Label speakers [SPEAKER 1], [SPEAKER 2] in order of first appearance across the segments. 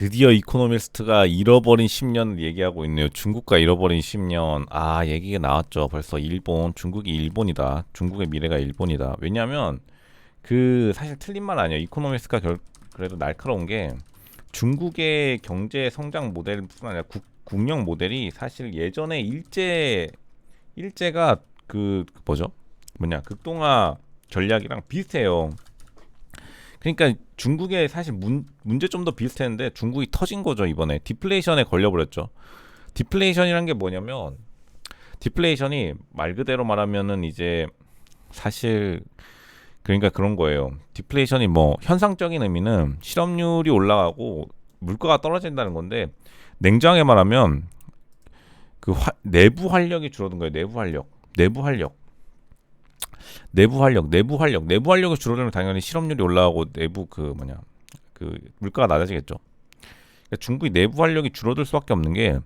[SPEAKER 1] 드디어 이코노미스트가 잃어버린 10년을 얘기하고 있네요. 중국과 잃어버린 10년. 아, 얘기가 나왔죠. 벌써 일본, 중국이 일본이다. 중국의 미래가 일본이다. 왜냐하면 그 사실 틀린 말 아니에요. 이코노미스트가 그래도 날카로운 게 중국의 경제 성장 모델뿐 아니라 국력 모델이 사실 예전에 일제가 그 뭐죠? 뭐냐 극동화 전략이랑 비슷해요. 그러니까 중국의 사실 문제점도 비슷했는데 중국이 터진 거죠. 이번에 디플레이션에 걸려버렸죠. 디플레이션이란 게 뭐냐면 디플레이션이 말 그대로 말하면은 이제 사실 그러니까 그런 거예요. 디플레이션이 뭐 현상적인 의미는 실업률이 올라가고 물가가 떨어진다는 건데 냉정하게 말하면 내부 활력이 줄어든 거예요. 내부 활력이 줄어들면 당연히 실업률이 올라가고 내부 그 물가가 낮아지겠죠. 그러니까 중국이 내부 활력이 줄어들 수밖에 없는 게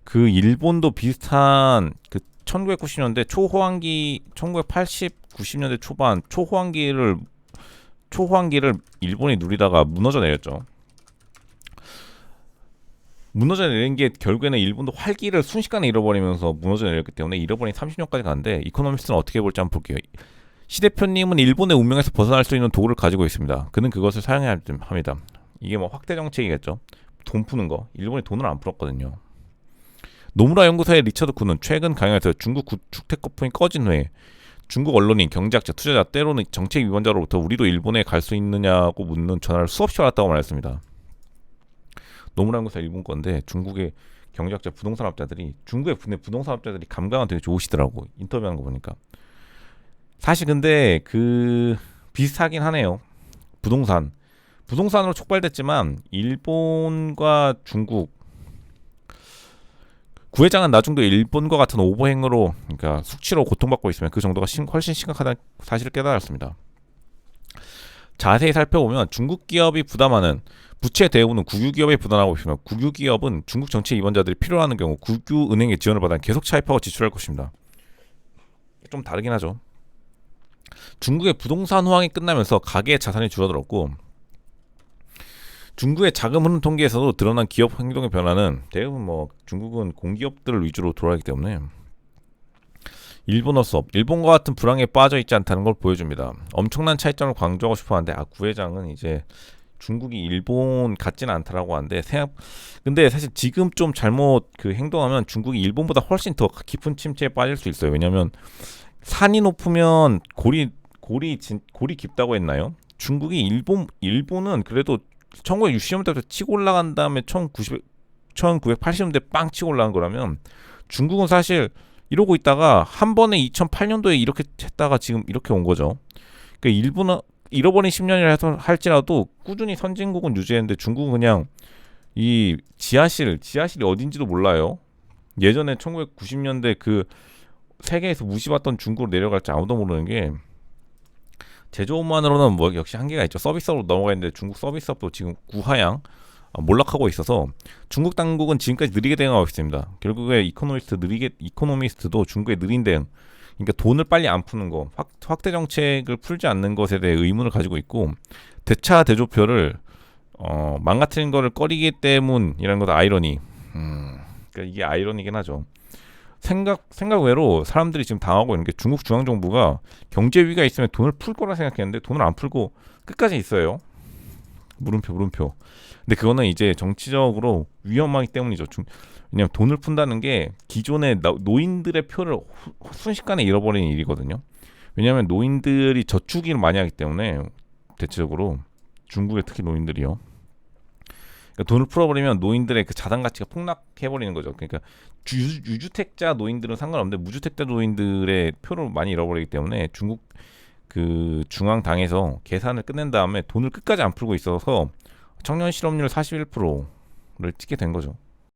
[SPEAKER 1] 그 일본도 비슷한 그 1990년대 초호황기 1980, 90년대 초반 초호황기를 일본이 누리다가 무너져 내렸죠. 무너져 내린 게 결국에는 일본도 활기를 순식간에 잃어버리면서 무너져 내렸기 때문에 잃어버린 30년까지 가는데 이코노미스트는 어떻게 볼지 한번 볼게요. 시 대표님은 일본의 운명에서 벗어날 수 있는 도구를 가지고 있습니다. 그는 그것을 사용해야 합니다. 이게 뭐 확대 정책이겠죠. 돈 푸는 거. 일본이 돈을 안 풀었거든요. 노무라 연구소의 리처드 군은 최근 강연에서 중국 주택 거품이 꺼진 후에 중국 언론인, 경제학자, 투자자, 때로는 정책 위반자로부터 우리도 일본에 갈 수 있느냐고 묻는 전화를 수없이 받았다고 말했습니다. 노무라 연구소 일본 건데 중국의 경제학자, 부동산업자들이 중국의 부동산업자들이 감각은 되게 좋으시더라고. 인터뷰하는 거 보니까. 사실 근데 그 비슷하긴 하네요. 부동산으로 촉발됐지만 일본과 중국 구회장은 나중도 일본과 같은 오버행으로 그러니까 숙취로 고통받고 있으면 그 정도가 훨씬 심각하다는 사실을 깨달았습니다. 자세히 살펴보면 중국 기업이 부담하는 부채 대부분은 국유기업에 부담하고 있으며 국유기업은 중국 정책 입원자들이 필요로 하는 경우 국유은행의 지원을 받아 계속 차입하고 지출할 것입니다. 좀 다르긴 하죠. 중국의 부동산 호황이 끝나면서 가계의 자산이 줄어들었고 중국의 자금 흐름 통계에서도 드러난 기업 행동의 변화는 대부분 뭐 중국은 공기업들을 위주로 돌아가기 때문에 일본과 같은 불황에 빠져 있지 않다는 걸 보여줍니다. 엄청난 차이점을 강조하고 싶어하는데 구회장은 이제 중국이 일본 같지는 않다라고 하는데 근데 사실 지금 좀 잘못 그 행동하면 중국이 일본보다 훨씬 더 깊은 침체에 빠질 수 있어요. 왜냐하면 산이 높으면 골이 깊다고 했나요? 중국이 일본은 그래도 1960년대부터 치고 올라간 다음에 1980년대 빵 치고 올라간 거라면 중국은 사실 이러고 있다가 한 번에 2008년도에 이렇게 했다가 지금 이렇게 온 거죠. 그러니까 일본은 잃어버린 10년이라 할지라도 꾸준히 선진국은 유지했는데 중국은 그냥 이 지하실이 어딘지도 몰라요. 예전에 1990년대 그 세계에서 무시받던 중국으로 내려갈지 아무도 모르는 게 제조업만으로는 뭐 역시 한계가 있죠. 서비스업으로 넘어가는데 중국 서비스업도 지금 구하향 몰락하고 있어서 중국 당국은 지금까지 느리게 대응하고 있습니다. 결국에 이코노미스트도 중국의 느린 대응, 그러니까 돈을 빨리 안 푸는 거, 확대 정책을 풀지 않는 것에 대해 의문을 가지고 있고 대차 대조표를 망가뜨린 거를 꺼리기 때문이라는 것도 아이러니. 그러니까 이게 아이러니긴 하죠. 생각 외로 사람들이 지금 당하고 있는 게 중국 중앙정부가 경제 위기가 있으면 돈을 풀 거라 생각했는데 돈을 안 풀고 끝까지 있어요. 물음표. 근데 그거는 이제 정치적으로 위험하기 때문이죠. 왜냐면 돈을 푼다는 게 기존의 노인들의 표를 순식간에 잃어버리는 일이거든요. 왜냐하면 노인들이 저축을 많이 하기 때문에 대체적으로 중국의 특히 노인들이요. 그러니까 돈을 풀어버리면 노인들의 그 자산 가치가 폭락해버리는 거죠. 그러니까 유주택자 노인들은 상관없는데 무주택자 노인들의 표를 많이 잃어버리기 때문에 중국 그 중앙당에서 계산을 끝낸 다음에 돈을 끝까지 안 풀고 있어서 청년 실업률 41%를 찍게 된 거죠.